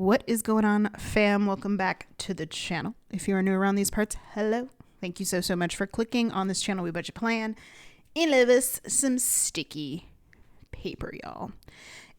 What is going on, fam? Welcome back to the channel. If you are new around these parts, hello. Thank you so much for clicking on this channel. We budget plan and love us some sticky paper, y'all.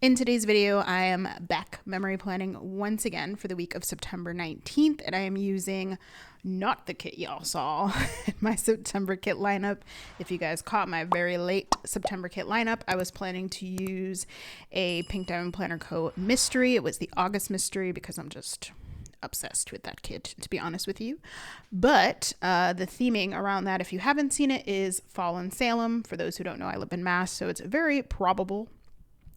In today's video, I am back memory planning once again for the week of September 19th, and I am using not the kit y'all saw in my September kit lineup. If you guys caught my very late September kit lineup, I was planning to use a Pink Diamond Planner Co. mystery. It was the August mystery because I'm just obsessed with that kit, to be honest with you. But the theming around that, if you haven't seen it, is Fall in Salem. For those who don't know, I live in Mass, so it's very probable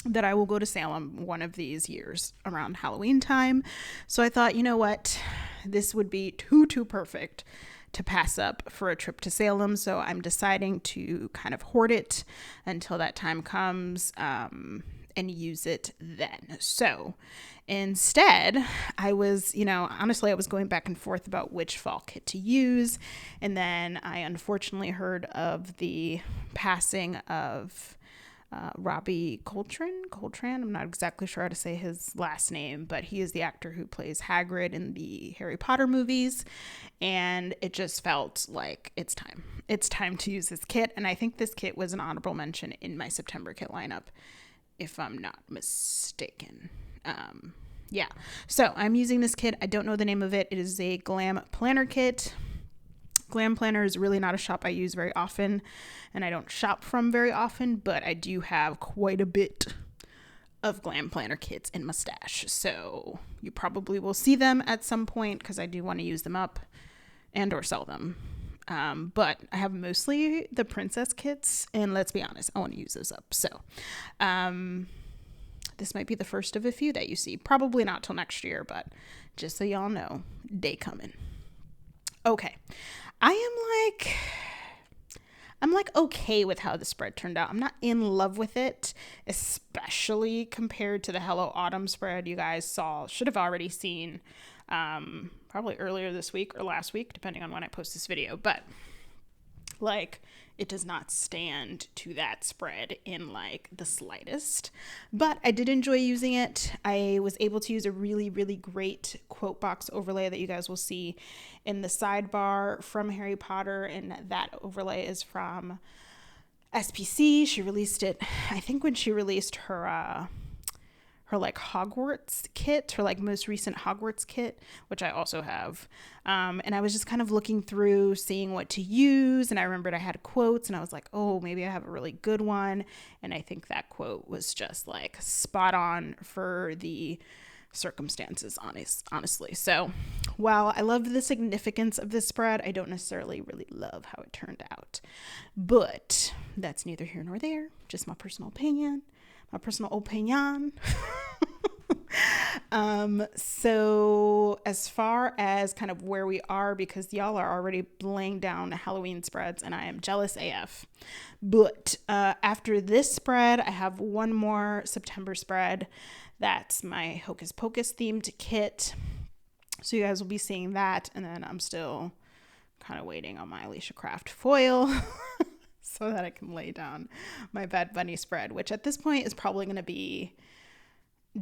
that I will go to Salem one of these years around Halloween time. So I thought, you know what, this would be too perfect to pass up for a trip to Salem. So I'm deciding to kind of hoard it until that time comes and use it then. So instead, I was, honestly, I was going back and forth about which fall kit to use. And then I unfortunately heard of the passing of Robbie Coltrane. I'm not exactly sure how to say his last name, but he is the actor who plays Hagrid in the Harry Potter movies. And it just felt like it's time. It's time to use this kit. And I think this kit was an honorable mention in my September kit lineup, if I'm not mistaken. Yeah. So I'm using this kit. I don't know the name of it. It is a Glam Planner kit. Glam Planner is really not a shop I use very often, and I don't shop from very often, but I do have quite a bit of Glam Planner kits in my stash. So you probably will see them at some point because I do want to use them up and or sell them. But I have mostly the princess kits, and let's be honest, I want to use those up. So this might be the first of a few that you see. Probably not till next year, but just so y'all know, day coming. Okay. I'm okay with how the spread turned out. I'm not in love with it, especially compared to the Hello Autumn spread you guys should have already seen probably earlier this week or last week, depending on when I post this video. But it does not stand to that spread in the slightest, but I did enjoy using it. I was able to use a really great quote box overlay that you guys will see in the sidebar from Harry Potter, and that overlay is from SPC. She released it, I think, when she released her Hogwarts kit, her most recent Hogwarts kit, which I also have. And I was just kind of looking through, seeing what to use. And I remembered I had quotes and I was like, oh, maybe I have a really good one. And I think that quote was just spot on for the circumstances, honestly. So while I love the significance of this spread, I don't necessarily really love how it turned out. But that's neither here nor there, just my personal opinion. So as far as kind of where we are, because y'all are already laying down Halloween spreads and I am jealous AF, but after this spread, I have one more September spread. That's my Hocus Pocus themed kit. So you guys will be seeing that. And then I'm still kind of waiting on my Alicia Craft foil so that I can lay down my Bad Bunny spread, which at this point is probably going to be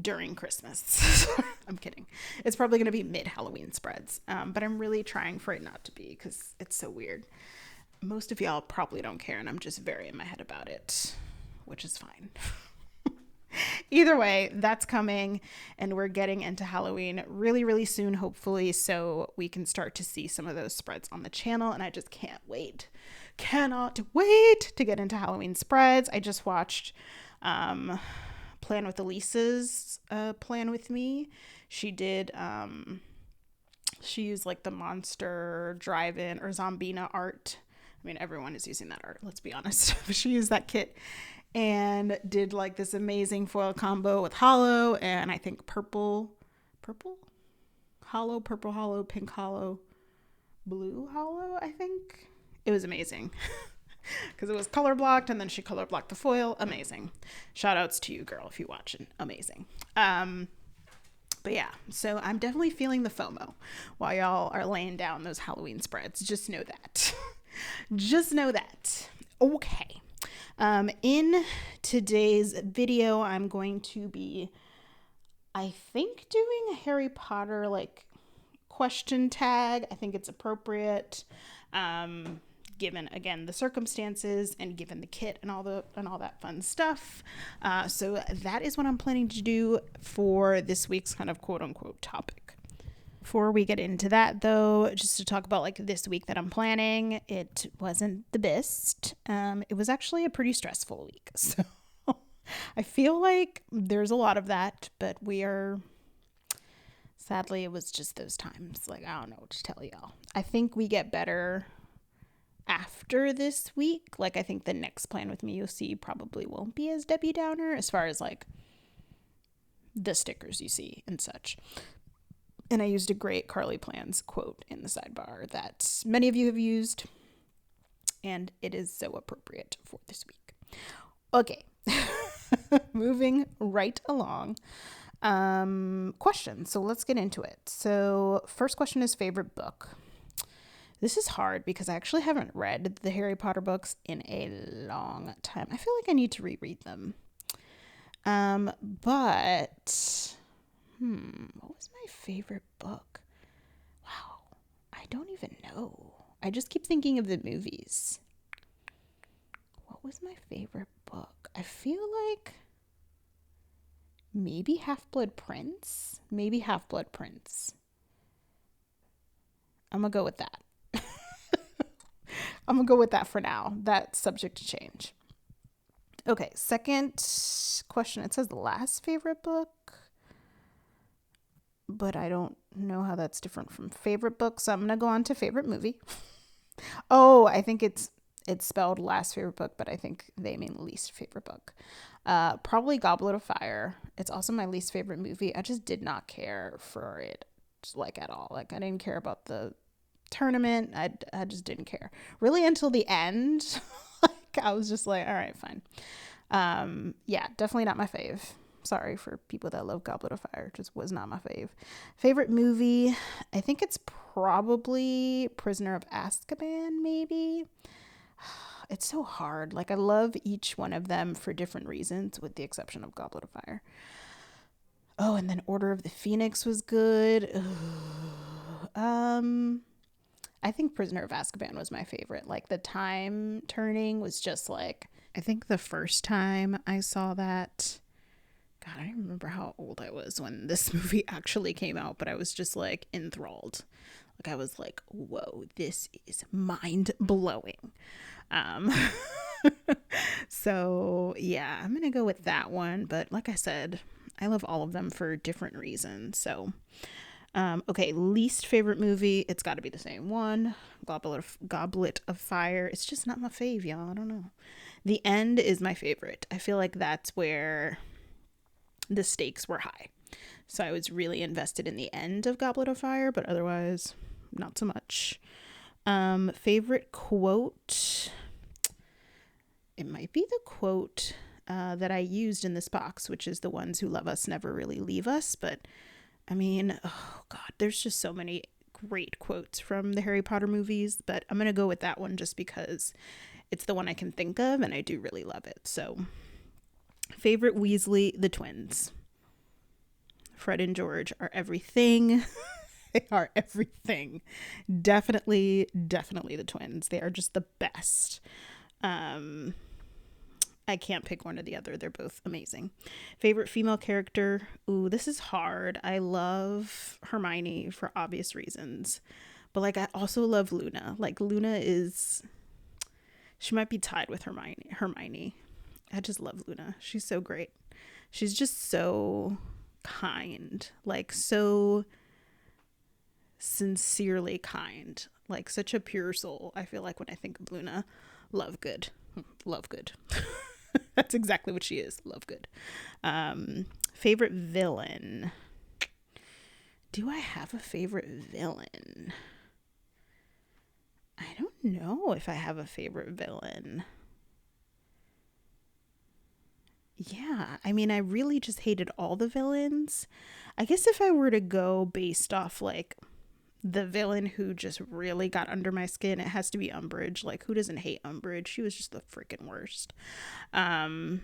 during Christmas. I'm kidding. It's probably going to be mid-Halloween spreads, but I'm really trying for it not to be because it's so weird. Most of y'all probably don't care, and I'm just very in my head about it, which is fine. Either way, that's coming, and we're getting into Halloween really soon, hopefully, so we can start to see some of those spreads on the channel, and I just cannot wait to get into Halloween spreads. I just watched Plan with Elisa's Plan With Me. She did she used the monster drive-in or Zombina art. I mean, everyone is using that art, let's be honest. But she used that kit and did this amazing foil combo with hollow and I think purple hollow, pink hollow, blue hollow. I think it was amazing because it was color blocked and then she color blocked the foil. Amazing. Shout outs to you, girl, if you watching. Amazing. But yeah, so I'm definitely feeling the FOMO while y'all are laying down those Halloween spreads. Just know that. Okay. In today's video, I'm going to be I think doing a Harry Potter like question tag, I think it's appropriate, given again the circumstances and given the kit and all that fun stuff. So that is what I'm planning to do for this week's kind of quote unquote topic. Before we get into that, though, just to talk about like this week that I'm planning, it wasn't the best. It was actually a pretty stressful week. So I feel like there's a lot of that, but sadly, it was just those times. Like, I don't know what to tell y'all. I think we get better after this week. Like, I think the next plan with me, you'll see, probably won't be as Debbie Downer as far as like the stickers you see and such. And I used a great Carly Plans quote in the sidebar that many of you have used, and it is so appropriate for this week. Okay, moving right along. Questions. So let's get into it. So first question is favorite book. This is hard because I actually haven't read the Harry Potter books in a long time. I feel like I need to reread them. But what was my favorite book? Wow, I don't even know. I just keep thinking of the movies. What was my favorite book? I feel like maybe Half-Blood Prince. I'm gonna go with that. I'm gonna go with that for now. That's subject to change. Okay, second question. It says the last favorite book, but I don't know how that's different from favorite book, so I'm gonna go on to favorite movie. Oh, I think it's spelled last favorite book, but I think they mean least favorite book. Probably Goblet of Fire. It's also my least favorite movie. I just did not care for it like at all. Like I didn't care about the tournament. I just didn't care really until the end. Like I was just like, all right, fine. Yeah, definitely not my fave. Sorry for people that love Goblet of Fire. Just was not my fave. Favorite movie? I think it's probably Prisoner of Azkaban, maybe. It's so hard. Like I love each one of them for different reasons, with the exception of Goblet of Fire. Oh, and then Order of the Phoenix was good. I think Prisoner of Azkaban was my favorite. Like the time turning was just like, I think the first time I saw that, God, I don't remember how old I was when this movie actually came out, but I was just like enthralled. Like I was like, whoa, this is mind blowing. So yeah, I'm gonna go with that one. But like I said, I love all of them for different reasons. So okay, least favorite movie, it's got to be the same one, Goblet of Fire. It's just not my fave, y'all. I don't know. The End is my favorite. I feel like that's where the stakes were high. So I was really invested in the end of Goblet of Fire, but otherwise, not so much. Favorite quote, it might be the quote that I used in this box, which is the ones who love us never really leave us. But I mean, oh God, there's just so many great quotes from the Harry Potter movies, but I'm going to go with that one just because it's the one I can think of and I do really love it. So favorite Weasley, the twins. Fred and George are everything. They are everything. Definitely the twins. They are just the best. I can't pick one or the other. They're both amazing. Favorite female character? Ooh, this is hard. I love Hermione for obvious reasons. But like I also love Luna. Like Luna she might be tied with Hermione. I just love Luna. She's so great. She's just so kind. Like so sincerely kind. Like such a pure soul. I feel like when I think of Luna, love good. That's exactly what she is. Love good. Favorite villain. Do I have a favorite villain? I don't know if I have a favorite villain. Yeah, I mean, I really just hated all the villains. I guess if I were to go based off like the villain who just really got under my skin, it has to be Umbridge. Like, who doesn't hate Umbridge? She was just the freaking worst. I don't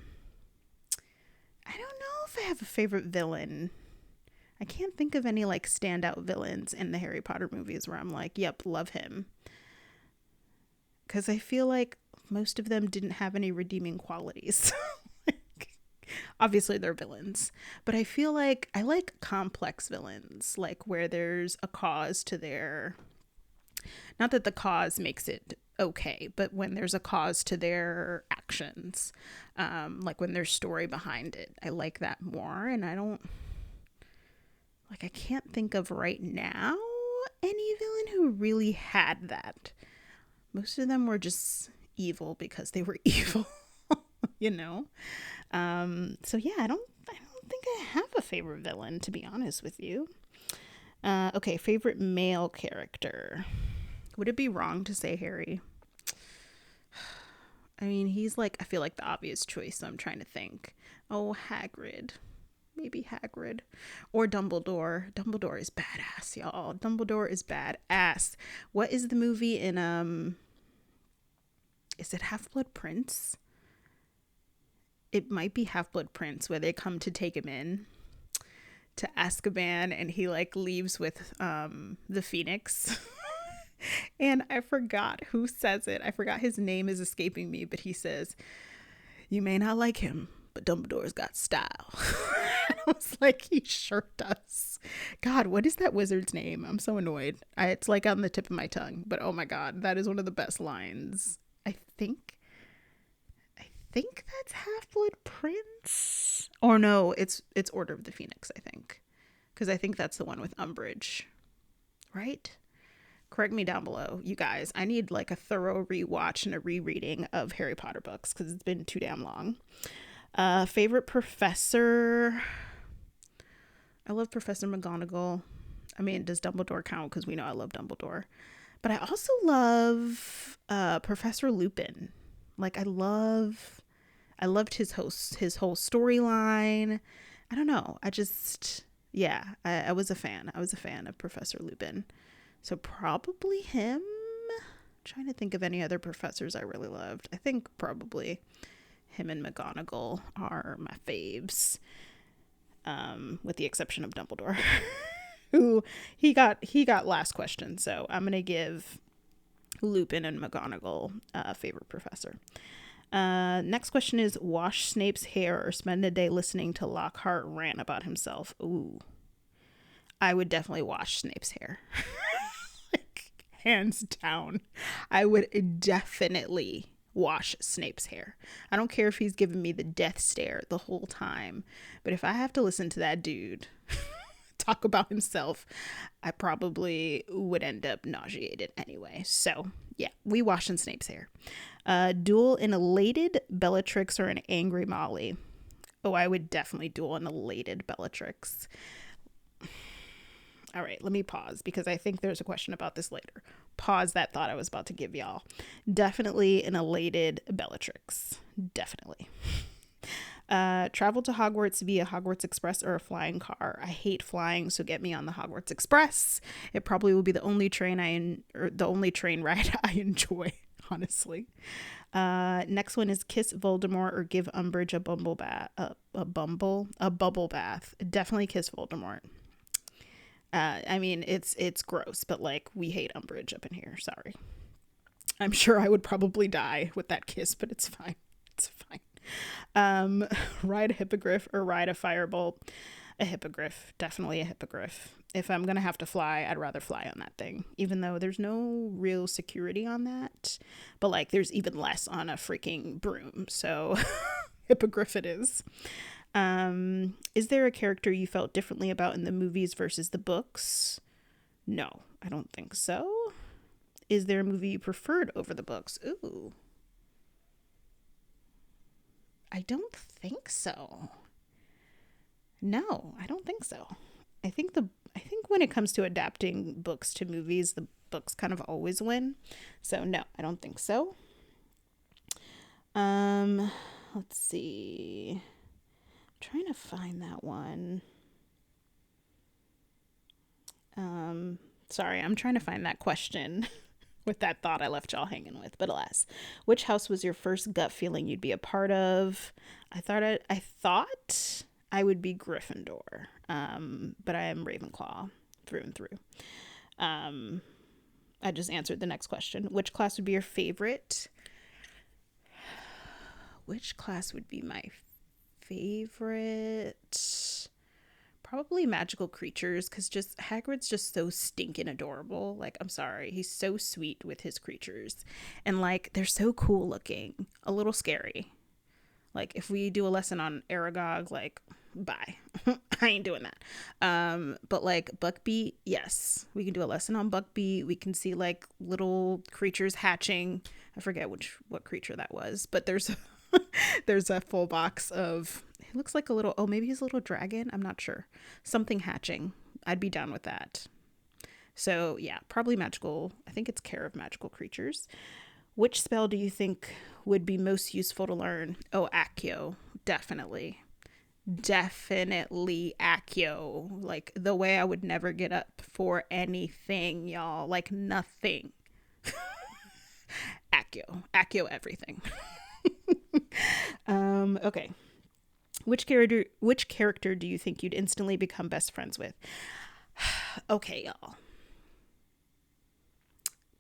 know if I have a favorite villain. I can't think of any like standout villains in the Harry Potter movies where I'm like, yep, love him. Because I feel like most of them didn't have any redeeming qualities. Obviously, they're villains. But I feel like I like complex villains, like where there's a cause to their... Not that the cause makes it okay, but when there's a cause to their actions, like when there's story behind it, I like that more. And I don't... Like, I can't think of right now any villain who really had that. Most of them were just evil because they were evil, you know? So yeah, I don't think I have a favorite villain, to be honest with you. Okay, favorite male character. Would it be wrong to say Harry? I mean, he's like, I feel like the obvious choice, so I'm trying to think. Oh, Hagrid. Maybe Hagrid. Or Dumbledore. Dumbledore is badass, y'all. Dumbledore is badass. What is the movie in, is it Half-Blood Prince? It might be Half-Blood Prince, where they come to take him in to Azkaban, and he like leaves with the Phoenix. And I forgot who says it. I forgot, his name is escaping me, but he says, "You may not like him, but Dumbledore's got style." I was like, he sure does. God, what is that wizard's name? I'm so annoyed. It's like on the tip of my tongue, but oh my God, that is one of the best lines. I think that's Half-Blood Prince. Or no, it's Order of the Phoenix, I think. Because I think that's the one with Umbridge. Right? Correct me down below, you guys. I need like a thorough rewatch and a rereading of Harry Potter books because it's been too damn long. Favorite professor? I love Professor McGonagall. I mean, does Dumbledore count? Because we know I love Dumbledore. But I also love Professor Lupin. Like, I loved his whole storyline. I don't know. I was a fan. I was a fan of Professor Lupin. So probably him. I'm trying to think of any other professors I really loved. I think probably him and McGonagall are my faves. With the exception of Dumbledore. Who he got last question. So I'm going to give Lupin and McGonagall favorite professor. Next question is, wash Snape's hair or spend a day listening to Lockhart rant about himself? Ooh, I would definitely wash Snape's hair. Like, hands down. I would definitely wash Snape's hair. I don't care if he's giving me the death stare the whole time, but if I have to listen to that dude talk about himself, I probably would end up nauseated anyway. So yeah, we washing Snape's hair. Duel an elated Bellatrix or an angry Molly? Oh, I would definitely duel an elated Bellatrix. All right, let me pause because I think there's a question about this later. Pause that thought I was about to give y'all. Definitely an elated Bellatrix. Definitely. Travel to Hogwarts via Hogwarts Express or a flying car? I hate flying, so get me on the Hogwarts Express. It probably will be the only train ride I enjoy, honestly. Next one is kiss Voldemort or give Umbridge a bubble bath. Definitely kiss Voldemort. I mean, it's gross, but like, we hate Umbridge up in here. Sorry. I'm sure I would probably die with that kiss, but it's fine. It's fine. Ride a hippogriff or ride a firebolt? A hippogriff. Definitely a hippogriff. If I'm gonna have to fly, I'd rather fly on that thing, even though there's no real security on that, but like, there's even less on a freaking broom. So hippogriff it is. Is there a character you felt differently about in the movies versus the books? No, I don't think so. Is there a movie you preferred over the books? Ooh. I don't think so. No, I don't think so. I think when it comes to adapting books to movies, the books kind of always win. So no, I don't think so. Let's see. Trying to find that one. Sorry, I'm trying to find that question with that thought I left y'all hanging with, but alas. Which house was your first gut feeling you'd be a part of? I I would be Gryffindor, but I am Ravenclaw through and through. I just answered the next question. Which class would be your favorite? Which class would be my favorite? Probably magical creatures, because just Hagrid's just so stinking adorable. Like, I'm sorry, he's so sweet with his creatures, and like they're so cool looking, a little scary. Like, if we do a lesson on Aragog, like, bye. I ain't doing that. But like Buckbeak, yes, we can do a lesson on Buckbeak. We can see like little creatures hatching. I forget what creature that was, but there's there's a full box of, it looks like a little, oh, maybe he's a little dragon. I'm not sure. Something hatching. I'd be down with that. So yeah, probably magical. I think it's Care of Magical Creatures. Which spell do you think would be most useful to learn? Oh, Accio. Definitely Accio. Like, the way I would never get up for anything, y'all. Like, nothing. Accio everything. Okay. Which character do you think you'd instantly become best friends with? Okay, y'all.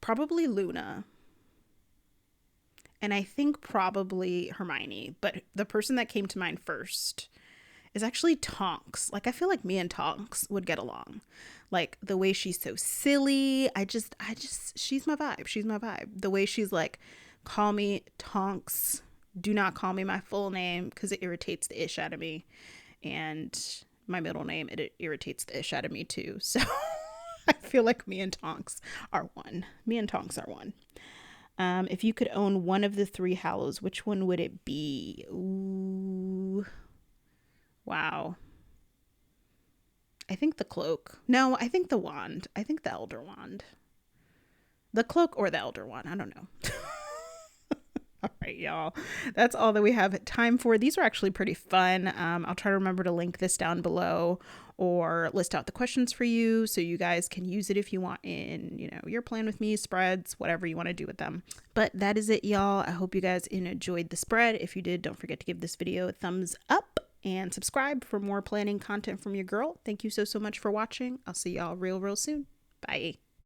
Probably Luna. And I think probably Hermione, but the person that came to mind first is actually Tonks. Like, I feel like me and Tonks would get along. Like, the way she's so silly. She's my vibe. She's my vibe. The way she's like, call me Tonks. Do not call me my full name, because it irritates the ish out of me. And my middle name, it irritates the ish out of me too. So I feel like me and Tonks are one. If you could own one of the 3 Hallows, which one would it be? Ooh. Wow. I think the cloak. No, I think the wand. I think the Elder Wand. The cloak or the Elder Wand. I don't know. All right, y'all. That's all that we have time for. These are actually pretty fun. I'll try to remember to link this down below or list out the questions for you so you guys can use it if you want in, your Plan With Me spreads, whatever you want to do with them. But that is it, y'all. I hope you guys enjoyed the spread. If you did, don't forget to give this video a thumbs up and subscribe for more planning content from your girl. Thank you so much for watching. I'll see y'all real soon. Bye.